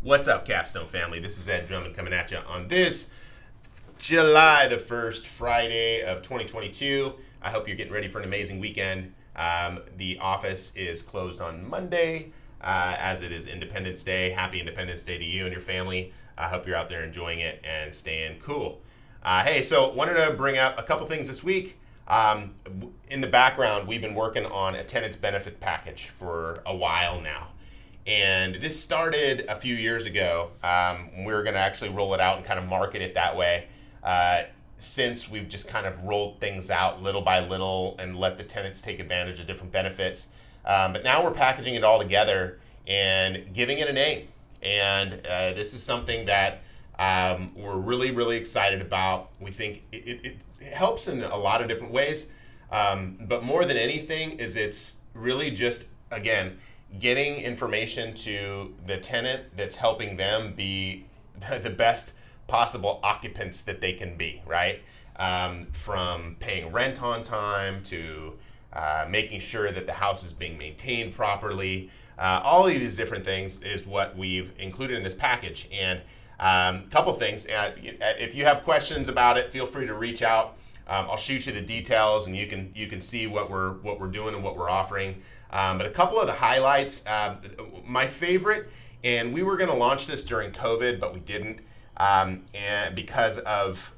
What's up, Capstone family? This is Ed Drummond coming at you on this July the 1st, Friday of 2022. I hope you're getting ready for an amazing weekend. The office is closed on Monday, as it is Independence Day. Happy Independence Day to you and your family. I hope you're out there enjoying it and staying cool. So wanted to bring up a couple things this week. In the background, we've been working on a Tenant Benefits Package for a while now. And this started a few years ago. We were going to actually roll it out and kind of market it that way. Since we've just kind of rolled things out little by little and let the tenants take advantage of different benefits. But now we're packaging it all together and giving it a name. And this is something that we're really, really excited about. We think it helps in a lot of different ways. But more than anything is it's really just, again, getting information to the tenant that's helping them be the best possible occupants that they can be, right? From paying rent on time to making sure that the house is being maintained properly. All of these different things is what we've included in this package. And a couple things. If you have questions about it, feel free to reach out. I'll shoot you the details, and you can see what we're doing and what we're offering. But a couple of the highlights, my favorite, and we were going to launch this during COVID, but we didn't, and because of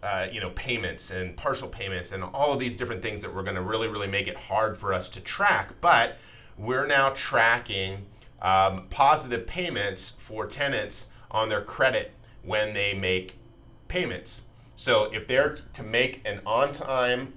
payments and partial payments and all of these different things that were going to really, really make it hard for us to track. But we're now tracking positive payments for tenants on their credit when they make payments. So if they're to make an on-time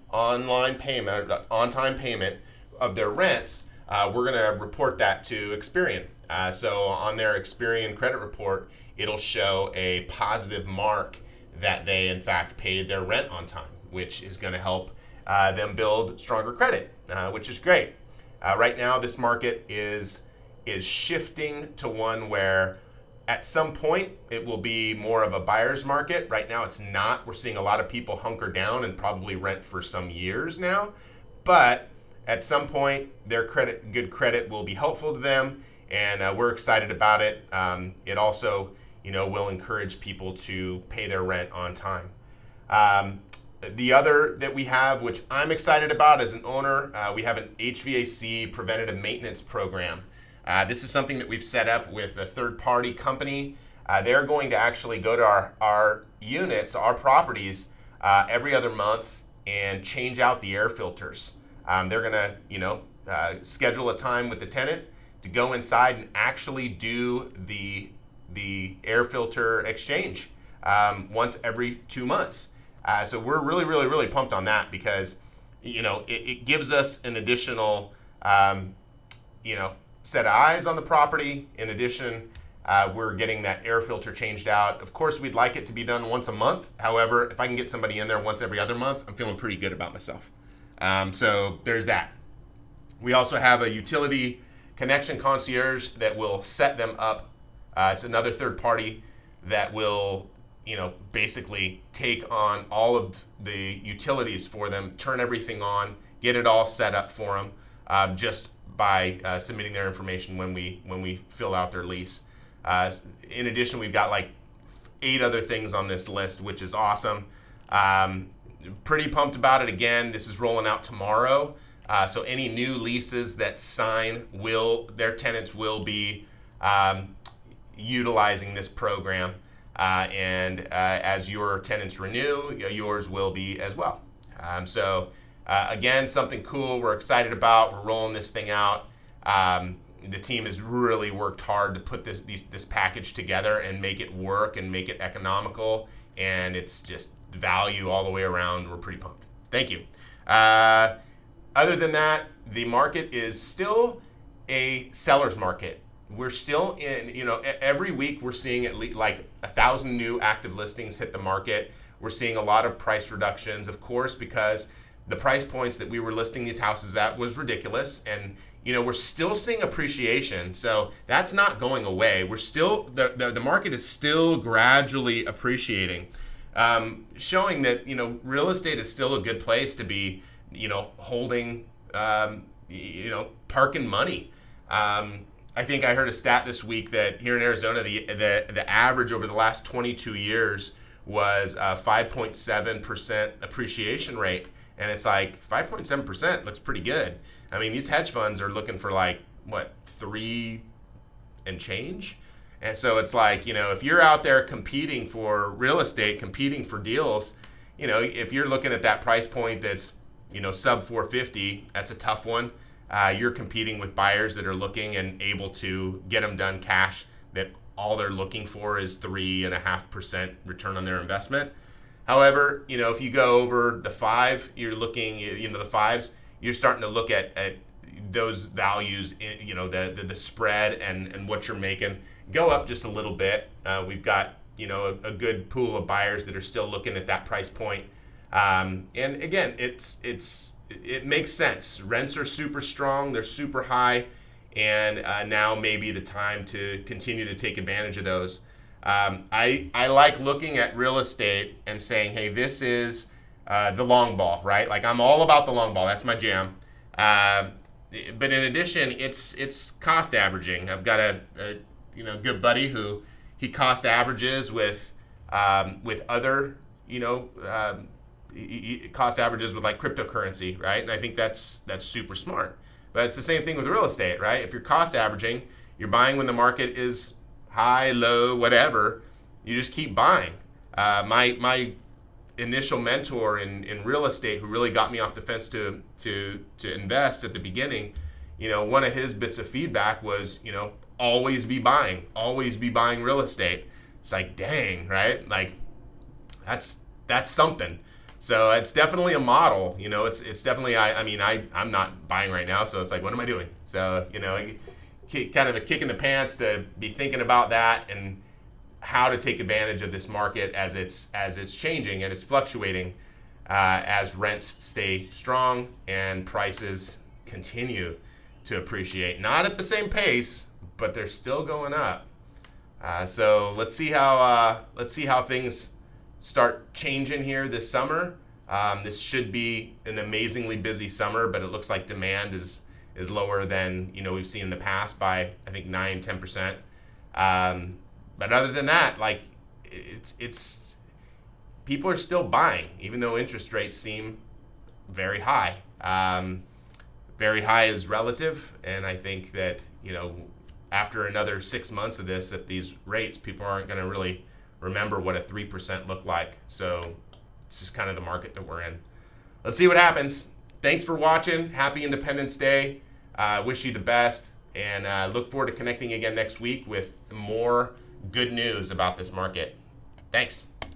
payment of their rents, we're going to report that to Experian. So on their Experian credit report, it'll show a positive mark that they in fact paid their rent on time, which is going to help them build stronger credit, which is great. Right now, this market is shifting to one where at some point, it will be more of a buyer's market. Right now, it's not. We're seeing a lot of people hunker down and probably rent for some years now. But at some point, their good credit will be helpful to them, and we're excited about it. It also, will encourage people to pay their rent on time. The other that we have, which I'm excited about as an owner, we have an HVAC preventative maintenance program. This is something that we've set up with a third-party company. They're going to actually go to our units, our properties, every other month and change out the air filters. They're going to, schedule a time with the tenant to go inside and actually do the air filter exchange once every 2 months. So we're really, really, really pumped on that because, it gives us an additional, set of eyes on the property. In addition, we're getting that air filter changed out. Of course, we'd like it to be done once a month. However, if I can get somebody in there once every other month, I'm feeling pretty good about myself. So there's that. We also have a utility connection concierge that will set them up. It's another third party that will, basically take on all of the utilities for them, turn everything on, get it all set up for them, just by submitting their information when we fill out their lease. In addition, we've got like 8 other things on this list, which is awesome. Pretty pumped about it. Again, this is rolling out tomorrow. So any new leases that sign their tenants will be utilizing this program. And as your tenants renew, yours will be as well. Again, something cool we're excited about. We're rolling this thing out. The team has really worked hard to put this package together and make it work and make it economical. And it's just value all the way around. We're pretty pumped. Thank you. Other than that, the market is still a seller's market. We're still in, every week we're seeing at least like 1,000 new active listings hit the market. We're seeing a lot of price reductions, of course, because the price points that we were listing these houses at was ridiculous. And, we're still seeing appreciation. So that's not going away. We're still, the market is still gradually appreciating, showing that, real estate is still a good place to be, holding, parking money. I think I heard a stat this week that here in Arizona, the average over the last 22 years was 5.7% appreciation rate. And it's like 5.7% looks pretty good. I mean, these hedge funds are looking for like, what, 3 and change? And so it's like, if you're out there competing for real estate, competing for deals, if you're looking at that price point that's, sub 450, that's a tough one. You're competing with buyers that are looking and able to get them done cash, that all they're looking for is 3.5% return on their investment. However, if you go over the 5, you're looking, the 5s, you're starting to look at those values, the spread and what you're making go up just a little bit. We've got, a good pool of buyers that are still looking at that price point. And again, it makes sense. Rents are super strong. They're super high. And now may be the time to continue to take advantage of those. I like looking at real estate and saying, hey, this is the long ball, right? Like, I'm all about the long ball. That's my jam. But in addition, it's cost averaging. I've got a good buddy who he cost averages with other, he cost averages with like cryptocurrency, right? And I think that's super smart. But it's the same thing with real estate, right? If you're cost averaging, you're buying when the market is high, low, whatever. You just keep buying. My initial mentor in real estate, who really got me off the fence to invest at the beginning, one of his bits of feedback was, always be buying real estate. It's like, dang, right? Like, that's something. So it's definitely a model. It's definitely, I'm not buying right now, so it's like, what am I doing? So, kind of a kick in the pants to be thinking about that and how to take advantage of this market as it's changing and it's fluctuating, as rents stay strong and prices continue to appreciate. Not at the same pace, but they're still going up. So let's see how things start changing here this summer. This should be an amazingly busy summer, but it looks like demand is lower than we've seen in the past by, I think, 9-10%. But other than that, like, it's people are still buying, even though interest rates seem very high. Very high is relative, and I think that after another 6 months of this at these rates, people aren't going to really remember what a 3% looked like. So it's just kind of the market that we're in. Let's see what happens. Thanks for watching. Happy Independence Day. Wish you the best, and look forward to connecting again next week with more good news about this market. Thanks.